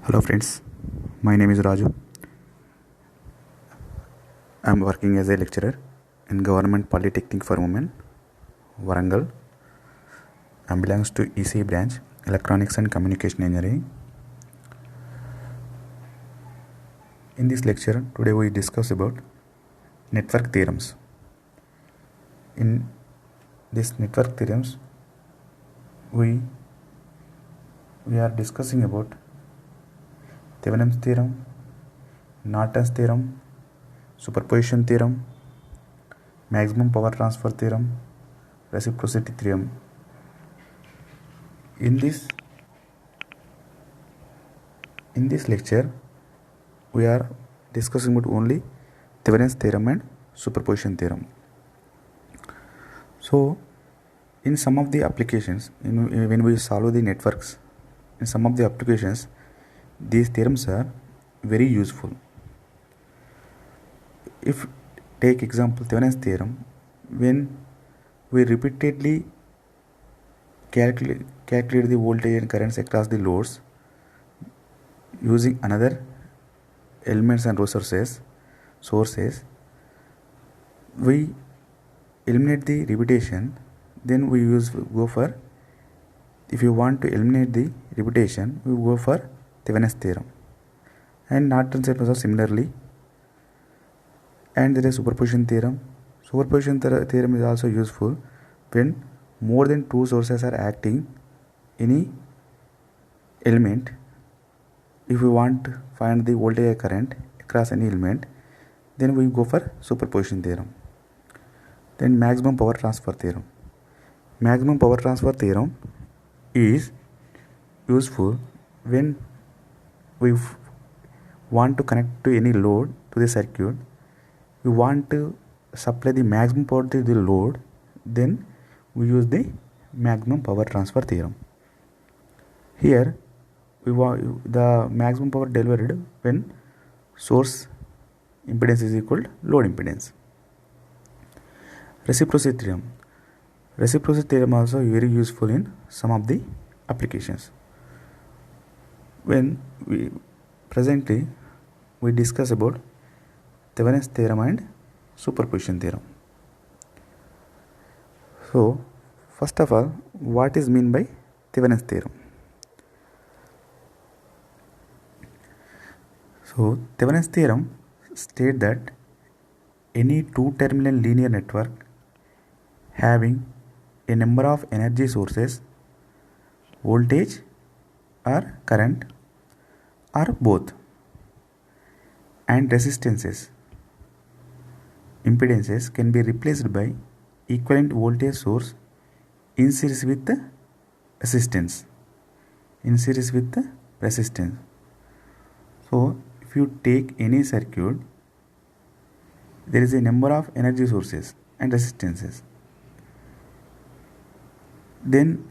Hello friends, my name is Raju. I am working as a lecturer in Government Polytechnic for Women, Warangal. I belongs to ECE branch, Electronics and Communication Engineering. In this lecture, today we discuss about network theorems. In this network theorems, we are discussing about Thevenin's theorem, Norton's theorem, superposition theorem, maximum power transfer theorem, reciprocity theorem. In this lecture, we are discussing about only Thevenin's theorem and superposition theorem. So, in some of the applications, when we solve the networks, in some of the applications, these theorems are very useful. If take example Thevenin's theorem, when we repeatedly calculate the voltage and currents across the loads using another elements and sources, we eliminate the repetition. Then we go for, if you want to eliminate the repetition, we go for Thevenin's theorem. And Norton's theorem also similarly. And there is superposition theorem. Superposition theorem is also useful when more than two sources are acting any element. If we want to find the voltage or current across any element, then we go for superposition theorem. Then maximum power transfer theorem. Maximum power transfer theorem is useful when we want to connect to any load to the circuit. We want to supply the maximum power to the load, then we use the maximum power transfer theorem. Here we want the maximum power delivered when source impedance is equal to load impedance. Reciprocity theorem. Reciprocity theorem also very useful in some of the applications. When we presently we discuss about Thevenin's theorem and superposition theorem. So, first of all, what is meant by Thevenin's theorem? So, Thevenin's theorem states that any two-terminal linear network having a number of energy sources, voltage or current or both, and resistances, impedances can be replaced by equivalent voltage source in series with the resistance. So, if you take any circuit, there is a number of energy sources and resistances. Then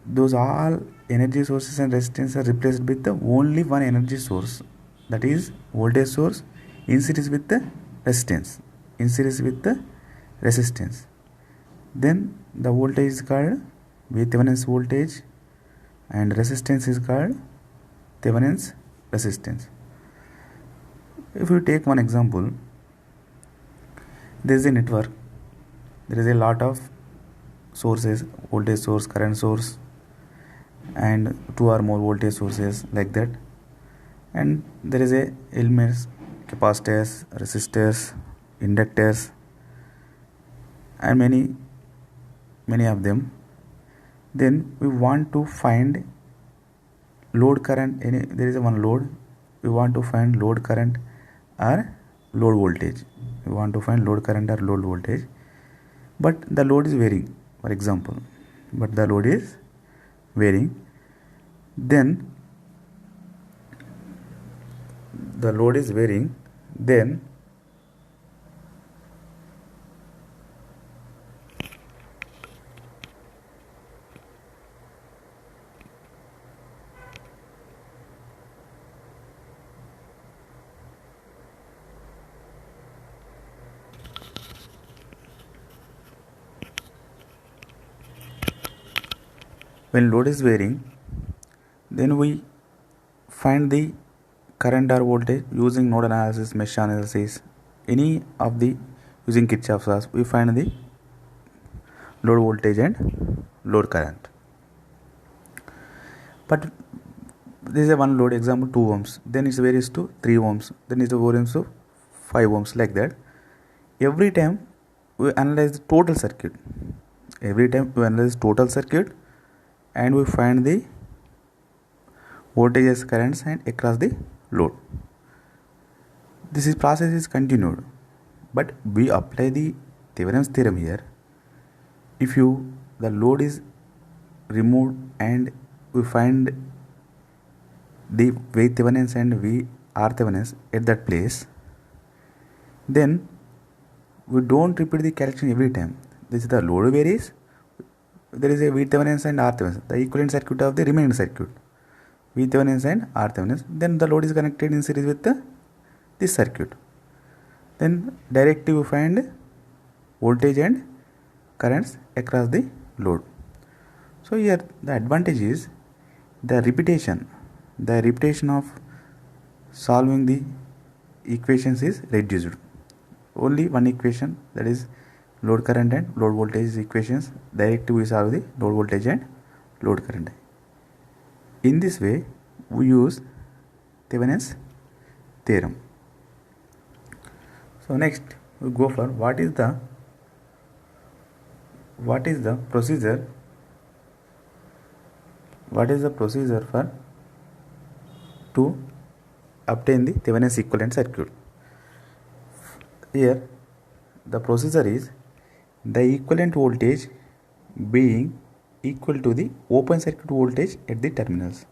those all energy sources and resistance are replaced with the only one energy source, that is voltage source in series with the resistance. Then the voltage is called Thevenin's voltage and resistance is called Thevenin's resistance. If you take one example, there is a network, there is a lot of sources, voltage source, current source, and two or more voltage sources like that, and there is a elements, capacitors, resistors, inductors, and many of them. Then we want to find load current. There is one load, we want to find load current or load voltage. But the load is varying, for example. Then the load is varying. Then when load is varying, then we find the current or voltage using node analysis, mesh analysis, any of the using Kirchhoff's laws, we find the load voltage and load current. But this is a one load, example 2 ohms, then it varies to 3 ohms, then it varies to 5 ohms, like that. Every time we analyze the total circuit. Every time we analyze total circuit and we find the voltages, currents and across the load. This process is continued, but we apply the Thevenin's theorem here. If the load is removed and we find the V Thevenins and V R Thevenins at that place, then we don't repeat the calculation every time. This is the load varies, there is a V Thevenins and R Thevenins, the equivalent circuit of the remaining circuit, V Thevenins and R Thevenins. Then the load is connected in series with this circuit. Then directly we find voltage and currents across the load. So here the advantage is the repetition of solving the equations is reduced. Only one equation, that is load current and load voltage equations, directly we solve the load voltage and load current. In this way we use Thevenin's theorem. So next we go for what is the procedure for to obtain the Thevenin's equivalent circuit. Here the procedure is the equivalent voltage being equal to the open circuit voltage at the terminals.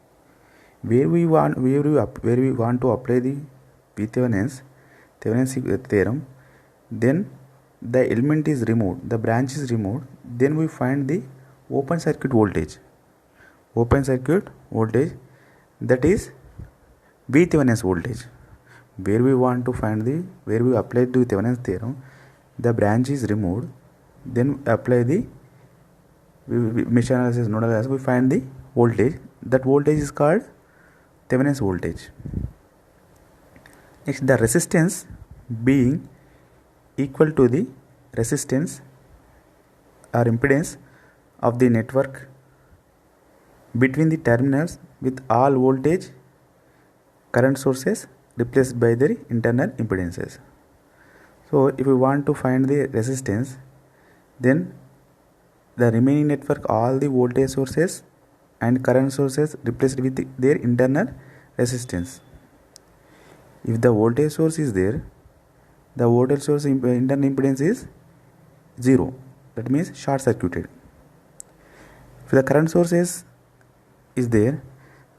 Where we want to apply the Thevenin's theorem, then the element is removed, the branch is removed, then we find the open circuit voltage, that is V Thevenin's voltage. Where we apply the Thevenin's theorem, the branch is removed, then apply the mesh analysis, nodal analysis, we find the voltage. That voltage is called Thevenin's voltage. Next, the resistance being equal to the resistance or impedance of the network between the terminals with all voltage current sources replaced by their internal impedances. So if we want to find the resistance, then the remaining network, all the voltage sources and current sources replaced with their internal resistance. If the voltage source is there, the voltage source internal impedance is 0, that means short circuited. If the current source is there,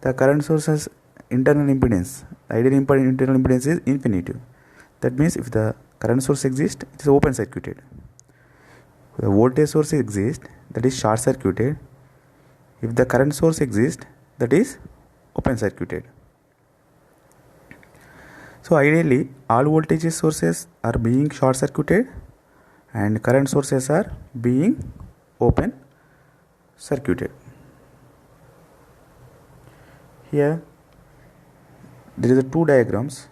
the current source's internal impedance, ideal internal impedance is infinitive. That means if the current source exists, it is open circuited. If the voltage source exists, that is short circuited. If the current source exists, that is open circuited. So ideally all voltage sources are being short circuited and current sources are being open circuited. Here there is two diagrams.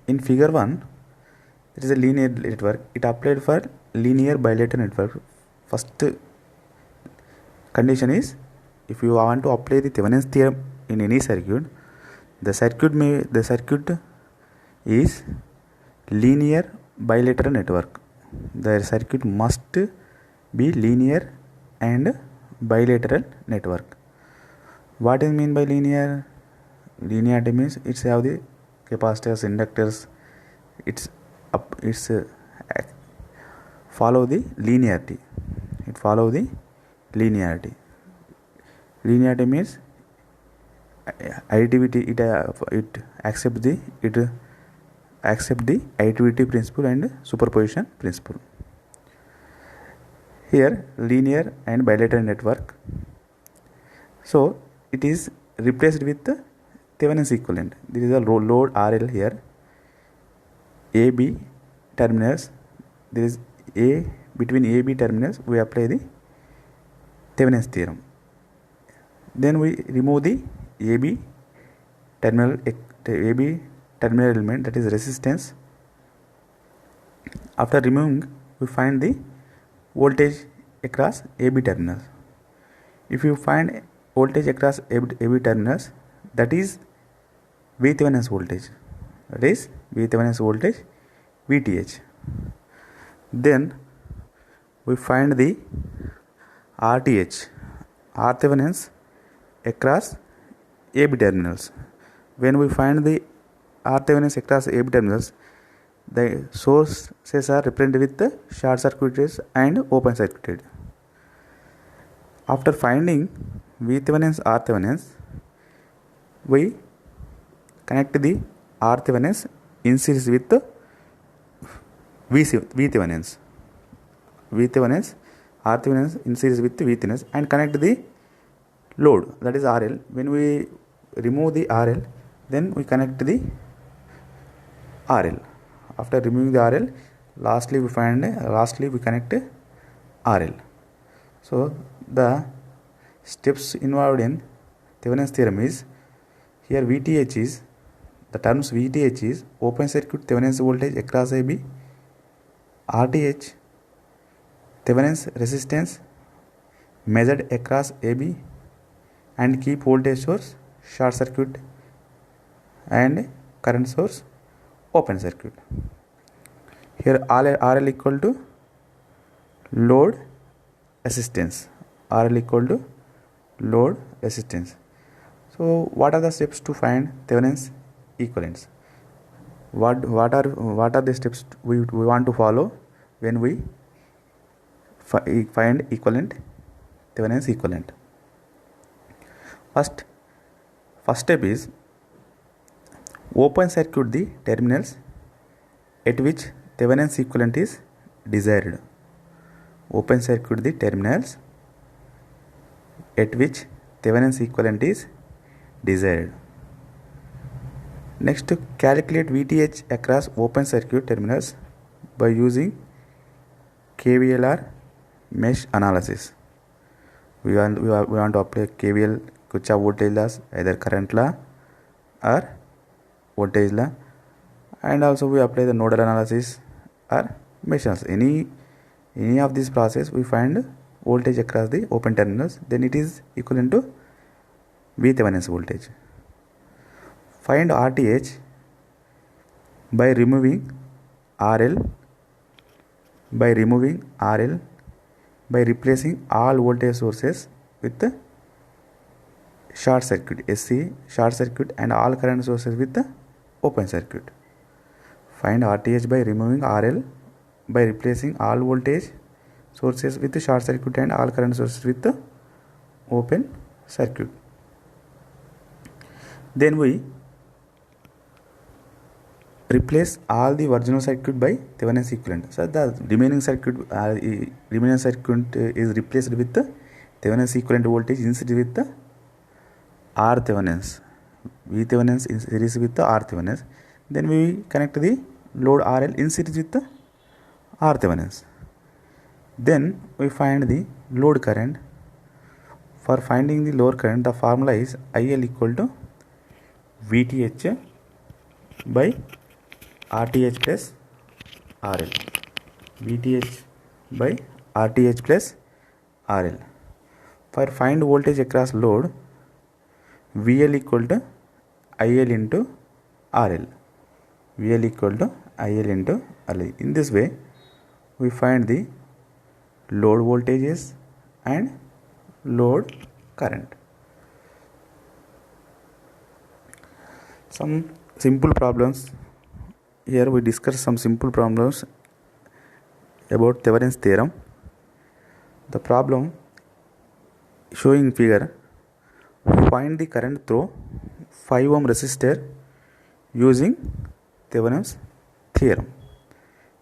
In figure 1 there is a linear network. It applied for linear bilateral network. First condition is, if you want to apply the Thevenin's theorem in any circuit, the circuit is linear bilateral network. The circuit must be linear and bilateral network. What is mean by linear? Linearity means it's have the capacitors, inductors, it's follow the linearity. Linearity means additivity. It accepts the additivity principle and superposition principle. Here linear and bilateral network. So it is replaced with the Thevenin's equivalent. This is a load RL here. AB terminals. There is between AB terminals we apply the Thevenin's theorem. Then we remove the AB terminal AB terminal element, that is resistance. After removing, we find the voltage across AB terminals. If you find voltage across AB terminals, that is VThevenin's voltage, that is VThevenin's voltage, VTh. Then we find the RTh, Rthevenin's across AB terminals. When we find the Rthevenin's across AB terminals, the sources are represented with the short circuited and open circuited. After finding VThevenin's Rthevenin's, we connect the Rthevenin's in series with the VThevenin's. VThevenin's Rthevenin's in series with the VThevenin's and connect the load, that is RL. When we remove the RL, then we connect the RL. After removing the RL, lastly we connect RL. So the steps involved in Thevenin's theorem is, here VTh is, the terms VTh is open circuit Thevenin's voltage across AB, RTh Thevenin's resistance measured across AB, and keep voltage source short circuit and current source open circuit. Here RL equal to load resistance. RL equal to load resistance. So what are the steps to find Thevenin's equivalents? What are the steps we want to follow when we find equivalent, Thevenin's equivalent? First step is open circuit the terminals at which Thevenin's equivalent is desired. Open circuit the terminals at which Thevenin's equivalent is desired. Next, calculate VTh across open circuit terminals by using KVL or mesh analysis. We want to apply KVL, Kirchhoff voltage laws, either current law or voltage law, and also we apply the nodal analysis or mesh analysis. Any of this process we find voltage across the open terminals, then it is equivalent to VThevenin's voltage. Find RTh by removing RL, by replacing all voltage sources with the short circuit, SC short circuit, and all current sources with the open circuit. Find RTh by removing RL, by replacing all voltage sources with the short circuit and all current sources with the open circuit. Then we replace all the original circuit by Thevenin's equivalent. So the remaining circuit is replaced with the Thevenin's equivalent voltage in series with the Rthevenin's, VThevenin's in series with the Rthevenin's. Then we connect the load RL in series with the Rthevenin's. Then we find the load current. For finding the load current, the formula is IL equal to VTh by RTh plus RL. VTh by RTh plus RL. For find voltage across load, VL equal to IL into RL. VL equal to IL into RL. In this way, we find the load voltages and load current. Some simple problems. Here we discuss some simple problems about Thevenin's theorem. The problem showing figure, find the current through 5 ohm resistor using Thevenin's theorem.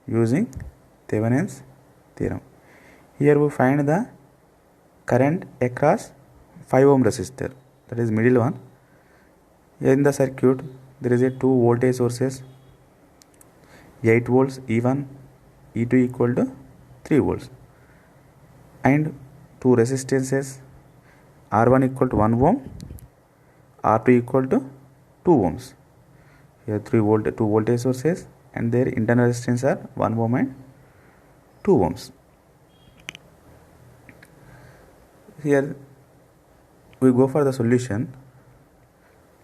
Using Thevenin's theorem. Here we find the current across 5 ohm resistor, that is middle one. In the circuit there is a 2 voltage sources, 8 volts E1, E2 equal to 3 volts, and 2 resistances, R1 equal to 1 ohm, R2 equal to 2 2 ohms. Here 2 voltage sources and their internal resistance are 1 ohm and 2 ohms. Here we go for the solution.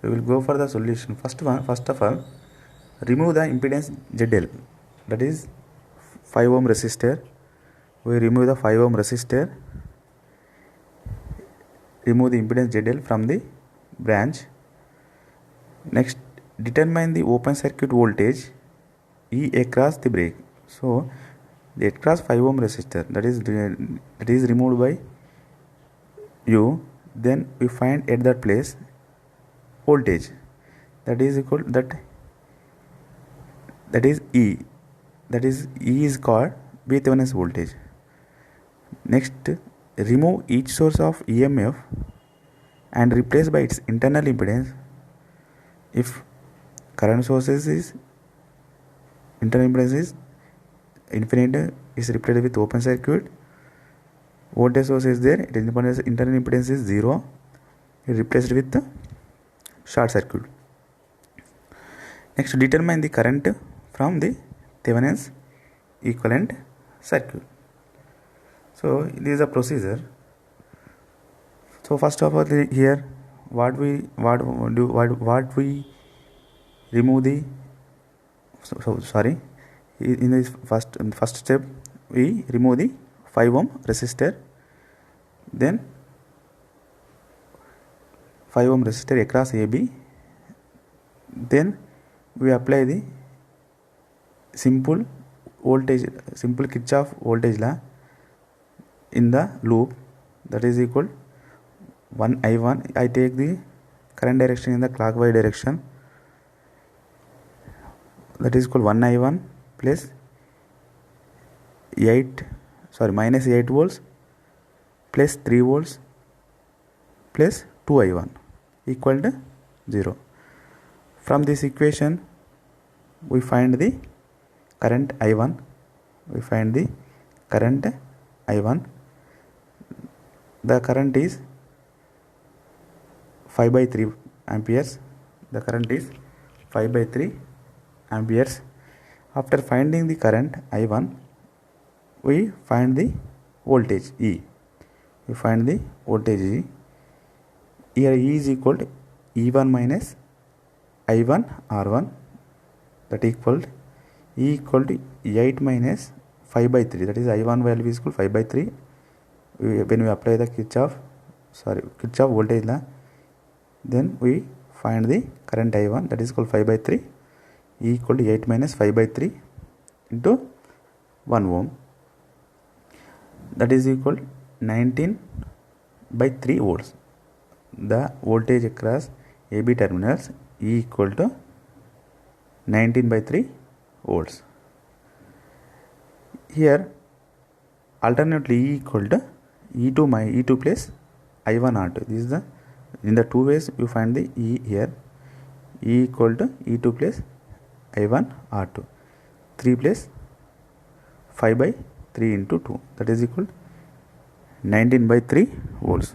We will go for the solution. First of all, remove the impedance ZL, that is 5 ohm resistor. We remove the 5 ohm resistor. Remove the impedance ZL from the branch. Next, determine the open circuit voltage E across the break. So the across 5 ohm resistor that is removed by U. Then we find at that place voltage that is equal that is E. That is E is called V Thevenin's voltage. Next, remove each source of EMF and replace by its internal impedance. If current sources is internal impedance is infinite, is replaced with open circuit. Voltage source is there, its internal impedance is 0, it replaced with the short circuit. Next, determine the current from the Thevenin's equivalent circuit. So this is a procedure. So first of all, here what we remove the in this first step we remove the 5 ohm resistor. Then 5 ohm resistor across AB. Then we apply the simple Kirchhoff voltage law in the loop, that is equal 1 I1. I take the current direction in the clockwise direction, that is equal 1 I1 plus minus 8 volts plus 3 volts plus 2 I1 equal to 0. From this equation we find the current I1. The current is 5 by 3 amperes. After finding the current I1, we find the voltage E. Here E is equal to E1 minus I1 R1, that equal E equal to 8 minus 5 by 3, that is I1 value is equal to 5 by 3. When we apply the Kirchhoff voltage law, then we find the current I1, that is equal to 5 by 3, E equal to 8 minus 5 by 3 into 1 ohm, that is equal to 19 by 3 volts. The voltage across AB terminals E equal to 19 by 3 volts. Here alternately E equal to E2 plus I1 R2. This is the in the two ways you find the E here. E equal to E2 plus I1 R2. 3 plus 5 by 3 into 2, that is equal 19 by 3 volts.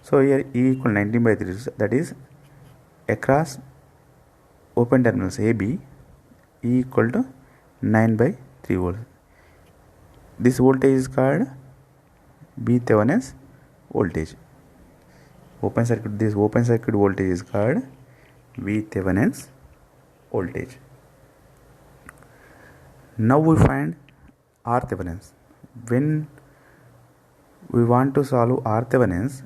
So here E equal 19 by 3, that is across open terminals AB, E equal to 9 by 3 volts. This voltage is called V Thevenin's voltage. This open circuit voltage is called V Thevenin's voltage. Now we find R Thevenin's. When we want to solve R Thevenin's,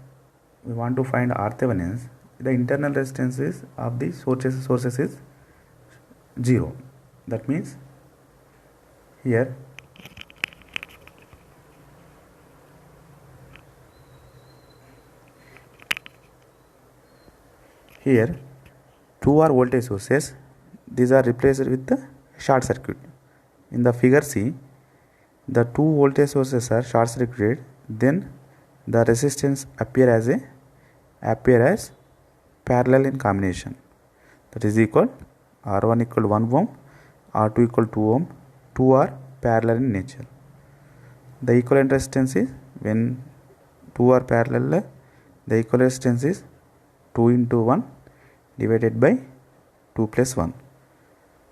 we want to find R Thevenin's, the internal resistances of the sources is 0. That means here two are voltage sources. These are replaced with the short circuit. In the figure C, the two voltage sources are short circuited. Then the resistance appear as parallel in combination. That is equal R1 equal 1 ohm, R2 equal 2 ohm. Two are parallel in nature. The equivalent resistance is, when two are parallel, the equivalent resistance is 2 into 1 divided by 2 plus 1.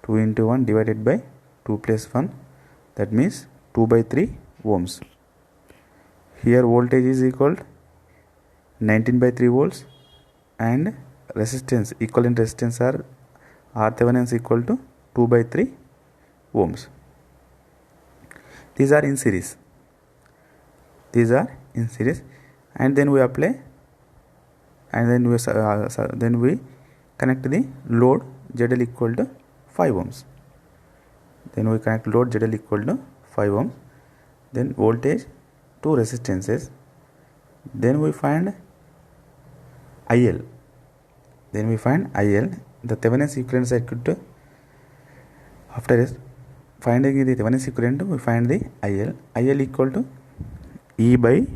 2 into 1 divided by 2 plus 1, that means 2 by 3 ohms. Here voltage is equal 19 by 3 volts and resistance, equivalent resistance are R Thevenin is equal to 2 by 3 ohms. These are in series. And then we apply, and then we connect the load ZL equal to 5 ohms. Then we connect load ZL equal to 5 ohms. Then voltage, two resistances. Then we find IL. The Thevenin's equivalent circuit. After finding the Thevenin's equivalent, we find the IL. IL equal to E by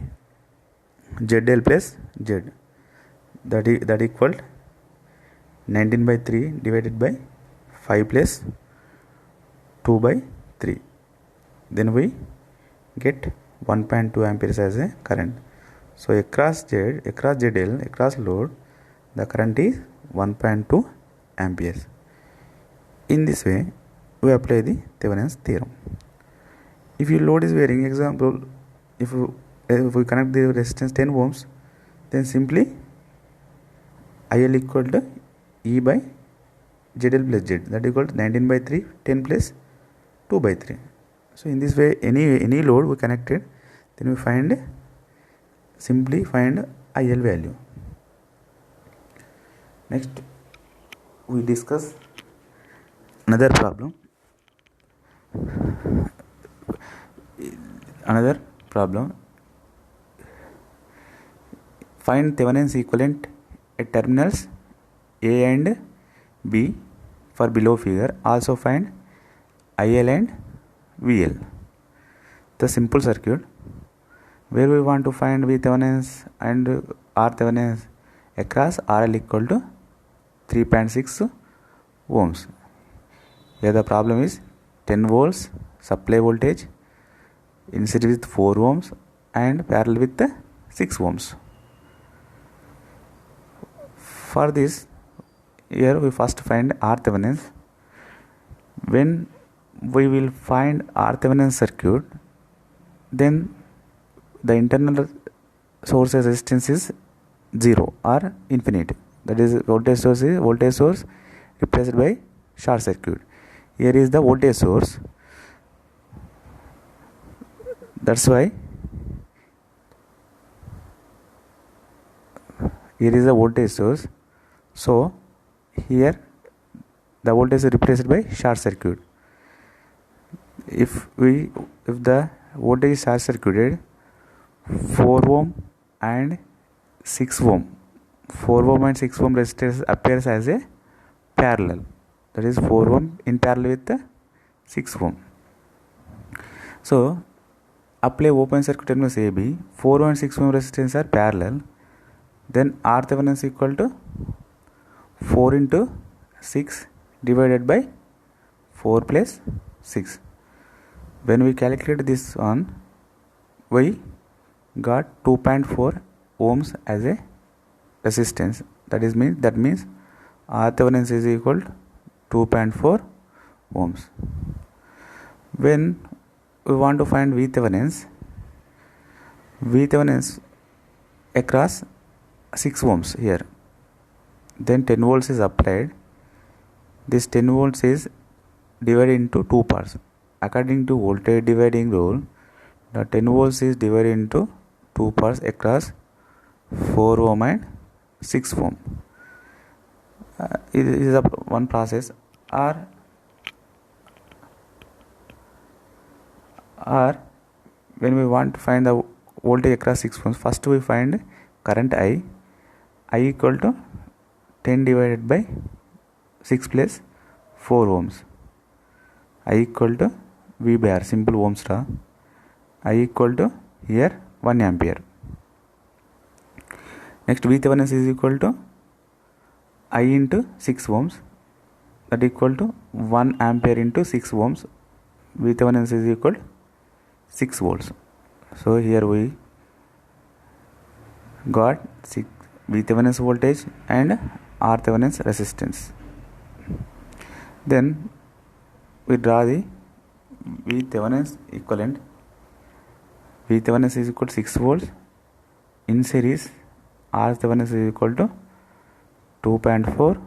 ZL plus Z. That equal 19 by 3 divided by 5 plus 2 by 3. Then we get 1.2 amperes as a current. So across ZL, across load, the current is 1.2 amperes. In this way, we apply the Thevenin's theorem. If your load is varying, example, if we connect the resistance 10 ohms, then simply IL equal to E by ZL plus Z, that equal to 19 by 3, 10 plus 2 by 3. So in this way, any load we connected, then we simply find IL value. Next, we discuss another problem. Find Thevenin's equivalent at terminals A and B for below figure. Also find IL and VL. The simple circuit where we want to find V Thevenin's and R Thevenin's across RL equal to 3.6 ohms. Here the problem is 10 volts supply voltage in series with 4 ohms and parallel with 6 ohms. For this, here we first find R Thevenin's. When we will find R Thevenin's circuit, then the internal source resistance is 0 or infinite. That is voltage source replaced by short circuit. Here is the voltage source. That's why here is the voltage source. So here the voltage is replaced by short circuit. If the voltage is short circuited, 4 ohm and 6 ohm resistance appears as a parallel. That is 4 ohm in parallel with the 6 ohm. So apply open circuit terminals AB. 4 ohm and 6 ohm resistance are parallel. Then R Thevenin is equal to 4 into 6 divided by 4 plus 6. When we calculate this one, we got 2.4 ohms as a resistance. That means R Thevenin is equal to 2.4 ohms. When we want to find V Thevenin's across 6 ohms here, then 10 volts is applied. This 10 volts is divided into 2 parts. According to voltage dividing rule, the 10 volts is divided into 2 parts across 4 ohm and 6 ohm. It is one process. Or when we want to find the voltage across 6 ohms, first we find current I equal to 10 divided by 6 plus 4 ohms. I equal to V by R, simple Ohm's law. I equal to here 1 ampere. Next, V Thevenin is equal to I into 6 ohms, that equal to 1 ampere into 6 ohms. V Thevenin is equal to 6 volts. So here we got V Thevenin's voltage and R Thevenin's resistance. Then we draw the V Thevenin's equivalent. V Thevenin is equal to 6 volts. In series, R Thevenin is equal to 2.4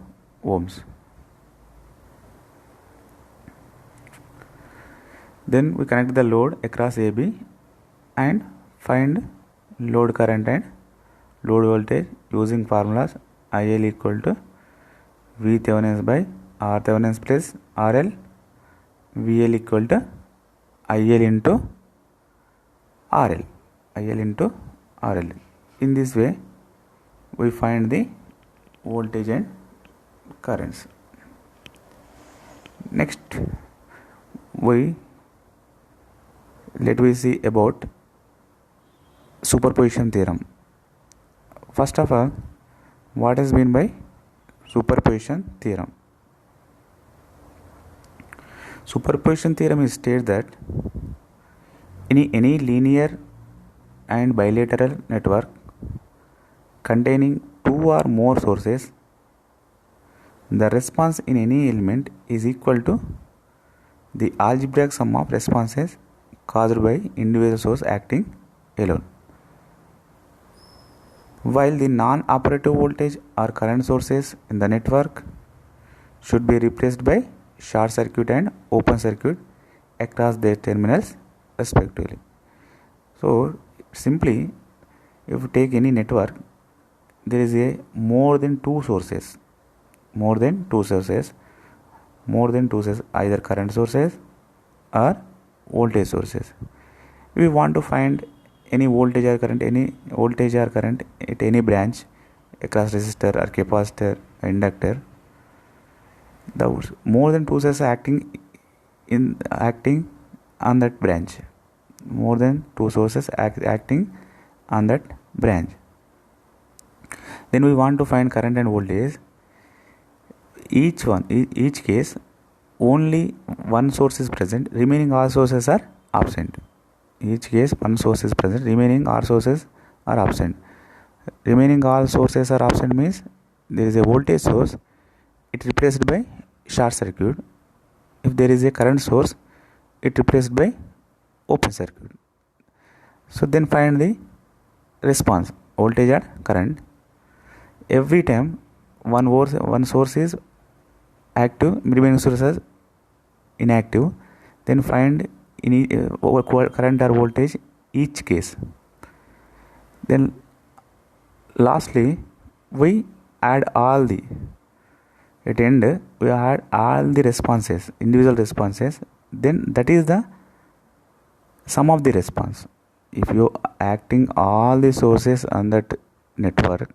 ohms. Then we connect the load across AB and find load current and load voltage using formulas IL equal to V Thevenin by R Thevenin plus RL, VL equal to IL into RL, IL into RL. In this way, we find the voltage and currents. Next, let we see about superposition theorem. First of all, what is meant by superposition theorem? Superposition theorem is states that any linear and bilateral network containing two or more sources, the response in any element is equal to the algebraic sum of responses caused by individual source acting alone. While the non-operative voltage or current sources in the network should be replaced by short circuit and open circuit across their terminals respectively. So simply, if you take any network, there is a more than two sources, either current sources or voltage sources. If we want to find any voltage or current at any branch across resistor or capacitor or inductor, the more than two sources acting on that branch, then we want to find current and voltage. Each case only one source is present, remaining all sources are absent. Each case one source is present, remaining all sources are absent. Remaining all sources are absent means there is a voltage source, it replaced by short circuit. If there is a current source, it replaced by open circuit. So then find the response, voltage or current. Every time one source is active, remaining sources inactive, then find current or voltage each case. Then lastly, we add all the responses, individual responses, then that is the sum of the response. If you acting all the sources on that network,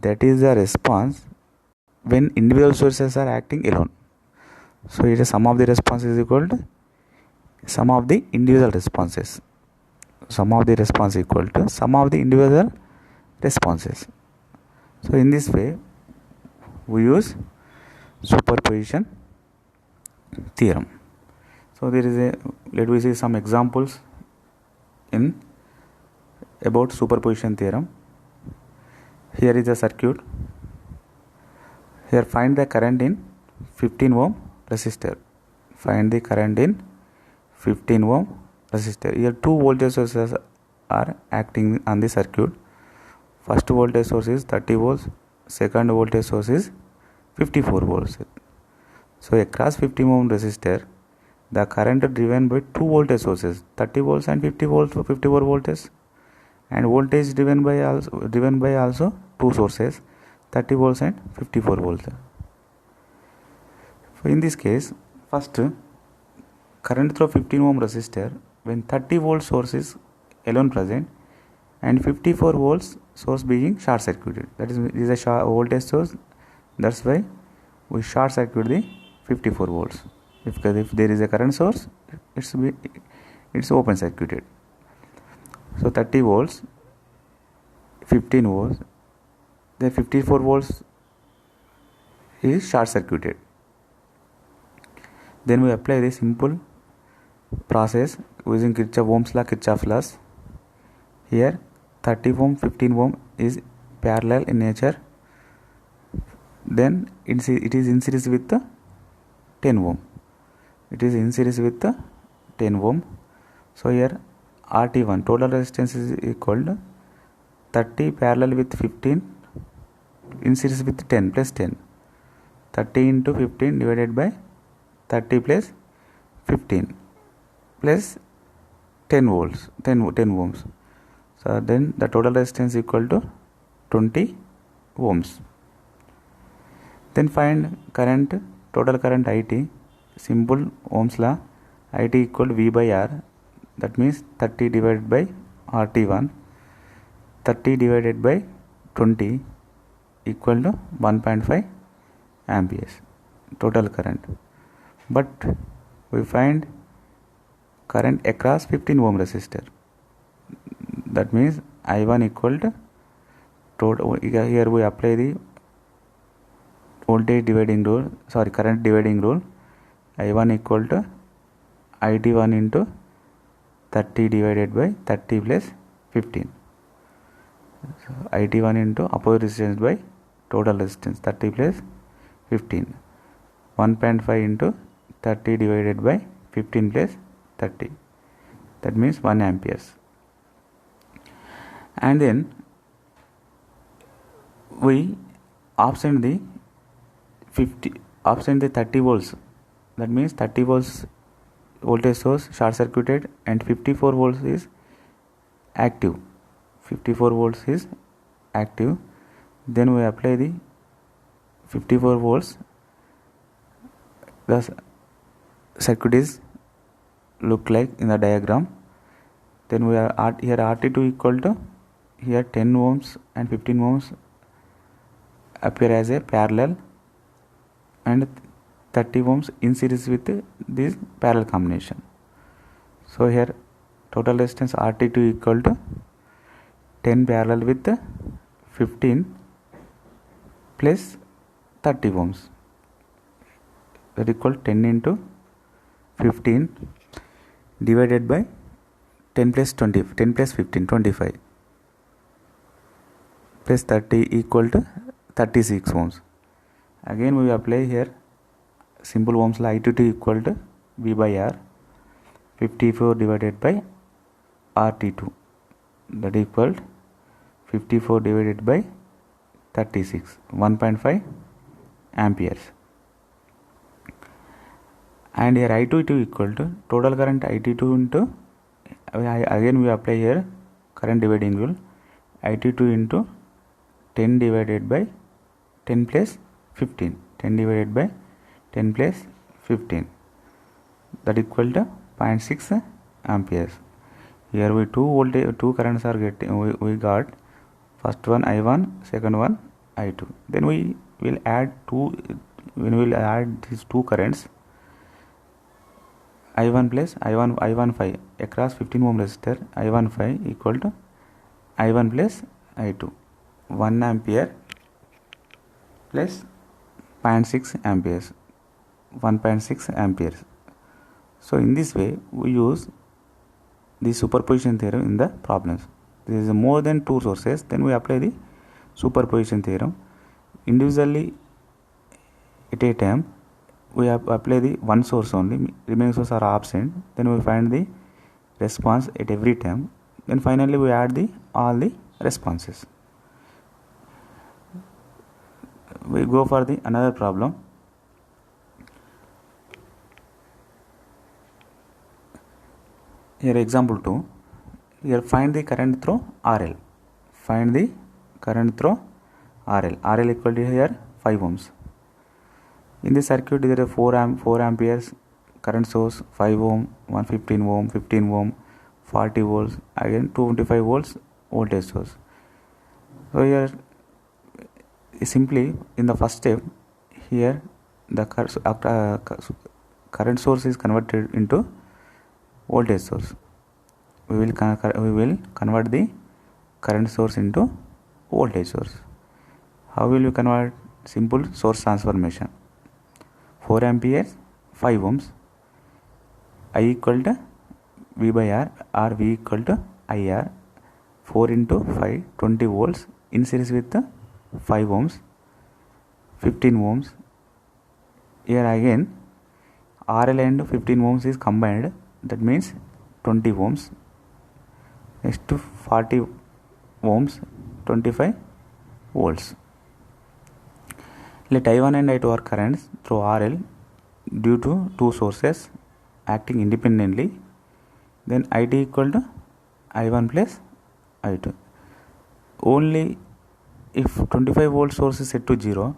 that is the response when individual sources are acting alone. So it is sum of the response is equal to sum of the individual responses. Sum of the response equal to sum of the individual responses. So in this way, we use superposition theorem. So let me see some examples about superposition theorem. Here is a circuit. Here find the current in 15 ohm resistor. Find the current in 15 ohm resistor. Here two voltage sources are acting on the circuit. First voltage source is 30 volts. Second voltage source is 54 volts. So across 15 ohm resistor, the current driven by two voltage sources, 30 volts and 54 voltage, and voltage driven by also two sources, 30 volts and 54 volts. So in this case, first current through 15 ohm resistor when 30 volt source is alone present and 54 volts source being short circuited. That is a voltage source. That's why we short circuit the 54 volts. If there is a current source, it's open circuited. So 30 volts, 15 volts, the 54 volts is short circuited. Then we apply the simple process using Ohm's law, Kirchhoff's laws. Here 30 ohm, 15 ohm is parallel in nature. then it is in series with 10 ohm. It is in series with 10 ohm. So here RT1 total resistance is equal to 30 parallel with 15 in series with 10 plus 10. 30 into 15 divided by 30 plus 15 plus 10 volts 10 ohms. So then the total resistance equal to 20 ohms. Then find current, total current IT, simple Ohm's law, IT equal to V by R, that means 30 divided by RT1, 30 divided by 20 equal to 1.5 amperes total current. But we find current across 15 ohm resistor, that means I1 equal to total, here we apply the voltage dividing rule, current dividing rule. I1 equal to IT1 into 30 divided by 30 plus 15. So IT1 into opposite resistance by total resistance 30 plus 15. 1.5 into 30 divided by 15 plus 30. That means 1 amperes. And then we absent the 30 volts, that means 30 volts voltage source short circuited and 54 volts is active. 54 volts is active. Then we apply the 54 volts. The circuit is look like in the diagram. Then we are here RT2 equal to, here 10 ohms and 15 ohms appear as a parallel and 30 ohms in series with this parallel combination. So here total resistance RT2 equal to 10 parallel with 15 plus 30 ohms, that equal 10 into 15 divided by 10 plus 20, 10 plus 15, 25 plus 30 equal to 36 ohms. Again we apply here simple Ohm's law, I2 equal to V by R, 54 divided by RT2, that equal 54 divided by 36, 1.5 amperes. And here I2 equal to total current IT2 into, again we apply here current dividing rule, IT2 into 10 divided by 10 plus 15, 10 divided by 10 plus 15, that equal to 0.6 amperes. Here we two currents are getting, we got first one I1, second one I2. Then we will add these two currents, I1 5 across 15 ohm resistor, I1 5 equal to I1 plus I2, 1 ampere plus 0.6 amperes, 1.6 amperes. So in this way we use the superposition theorem in the problems. There is more than two sources, then we apply the superposition theorem. Individually at a time we apply the one source only, remaining sources are absent, then we find the response at every time, then finally we add all the responses. We go for the another problem. Here example 2. Here find the current through RL. Find the current through RL. RL equal to here 5 ohms. In the circuit there is 4 amperes current source, 5 ohm, 115 ohm, 15 ohm, 40 volts, again 225 volts voltage source. So here simply in the first step, here the current source is converted into voltage source. We will convert the current source into voltage source. How will you convert? Simple source transformation. 4 amperes, 5 ohms, I equal to V by R, or V equal to IR, 4 into 5, 20 volts in series with 5 ohms, 15 ohms. Here again RL and 15 ohms is combined, that means 20 ohms. Next to 40 ohms, 25 volts. Let I1 and I2 are currents through RL due to two sources acting independently. Then IT equal to I1 plus I2. Only if 25 volt source is set to 0,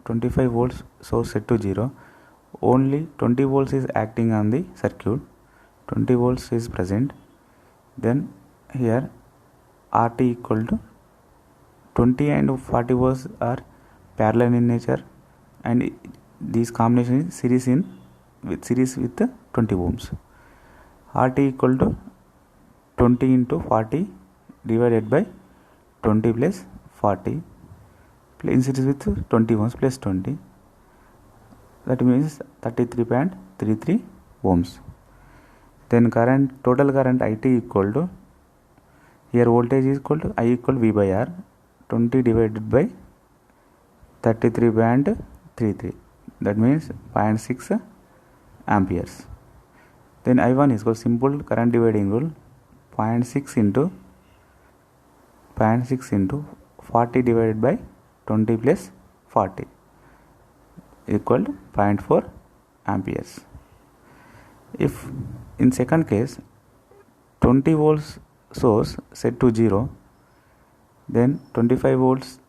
25 volts source set to 0, only 20 volts is acting on the circuit, 20 volts is present. Then here RT equal to 20 and 40 volts are parallel in nature, and this combination is series with 20 ohms. RT equal to 20 into 40 divided by 20 plus 40 in series with 20 ohms plus 20, that means 33.33 ohms. Then total current IT equal to, here voltage is equal to I equal V by R, 20 divided by 33.33, that means 0.6 amperes. Then I1 is equal, simple current dividing rule, 0.6 into 40 divided by 20 plus 40 equal to 0.4 amperes. If in second case 20 volts source set to 0, then 25 volts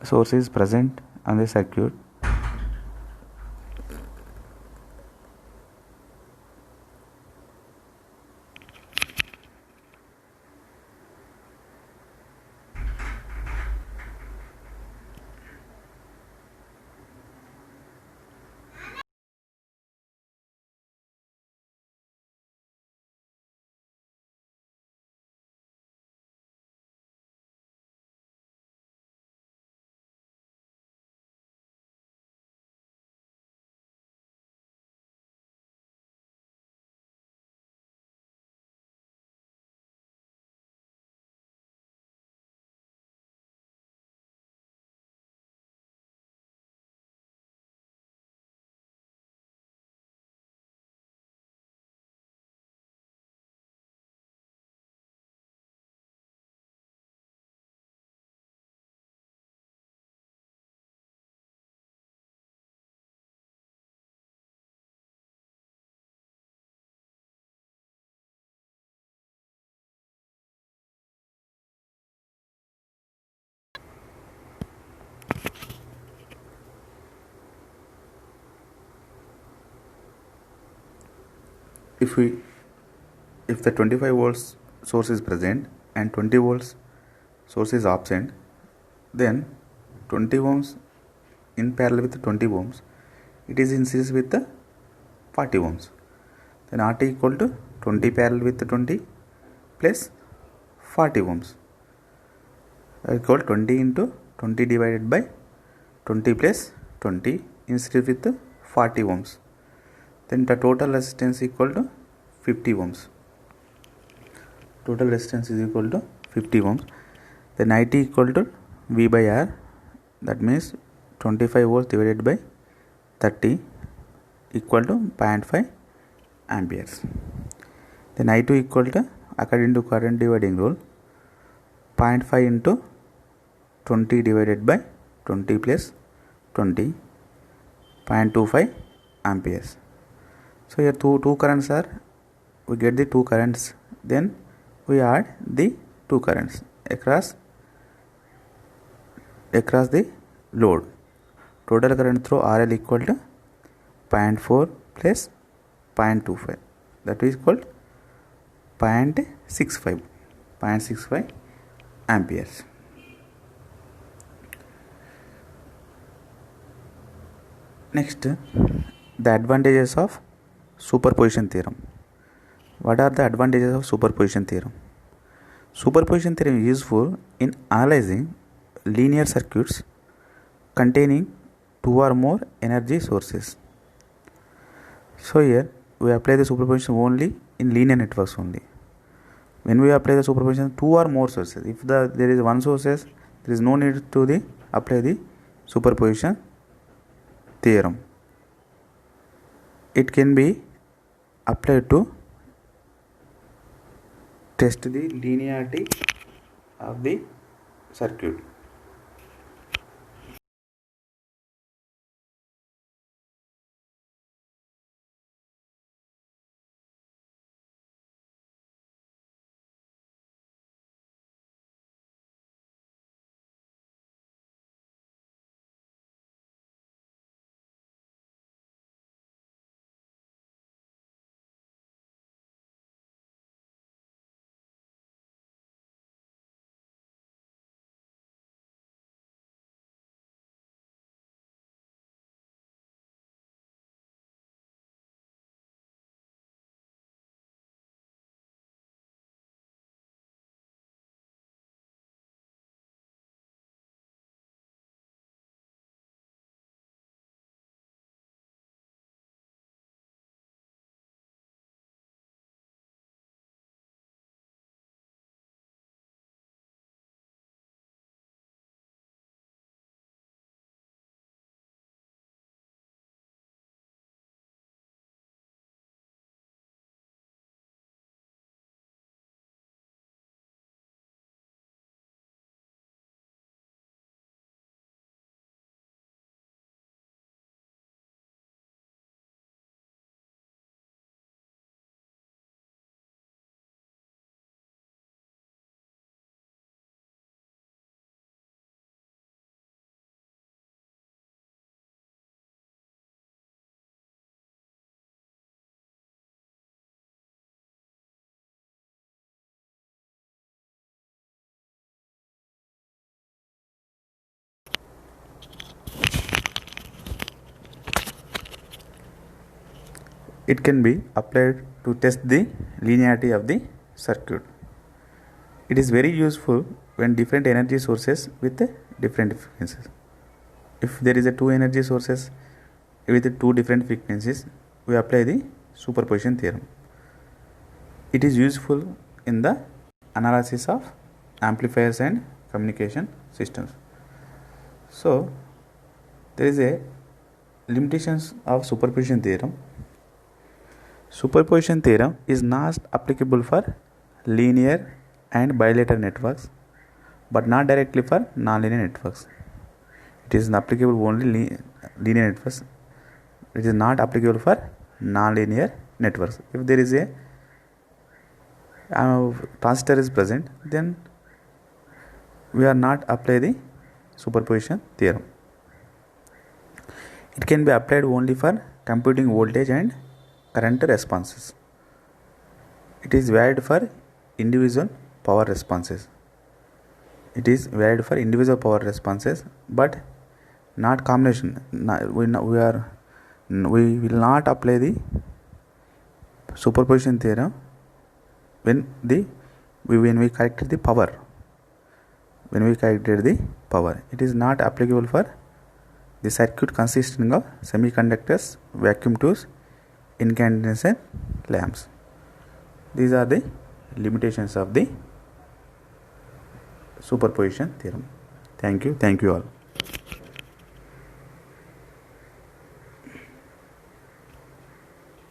source is present on the circuit. If the 25 volts source is present and 20 volts source is absent, then 20 ohms in parallel with 20 ohms, it is in series with the 40 ohms. Then RT equal to 20 parallel with 20 plus 40 ohms, equal 20 into 20 divided by 20 plus 20 in series with 40 ohms. Then the total resistance equal to 50 ohms. Total resistance is equal to 50 ohms. Then IT equal to V by R, that means 25 volts divided by 30 equal to 0.5 amperes. Then I2 equal to, according to current dividing rule, 0.5 into 20 divided by 20 plus 20, 0.25 amperes. So here two currents are, we get the two currents, then we add the two currents across the load. Total current through RL equal to 0.4 plus 0.25, that is called 0.65 amperes. Next, the advantages of superposition theorem. What are the advantages of superposition theorem? Superposition theorem is useful in analyzing linear circuits containing two or more energy sources. So here we apply the superposition only in linear networks only. When we apply the superposition two or more sources, if there is one sources, there is no need to apply the superposition theorem. It can be applied to test the linearity of the circuit. It can be applied to test the linearity of the circuit. It is very useful when different energy sources with different frequencies. If there is a two energy sources with two different frequencies, we apply the superposition theorem. It is useful in the analysis of amplifiers and communication systems. So there is a limitations of superposition theorem. Superposition theorem is not applicable for linear and bilateral networks, but not directly for nonlinear networks. It is applicable only linear networks. It is not applicable for nonlinear networks. If there is a transistor is present, then we are not apply the superposition theorem. It can be applied only for computing voltage and current responses. It is valid for individual power responses. But not combination. We will not apply the superposition theorem when we calculate the power. It is not applicable for the circuit consisting of semiconductors, vacuum tubes, incandescent lamps. These are the limitations of the superposition theorem. Thank you all.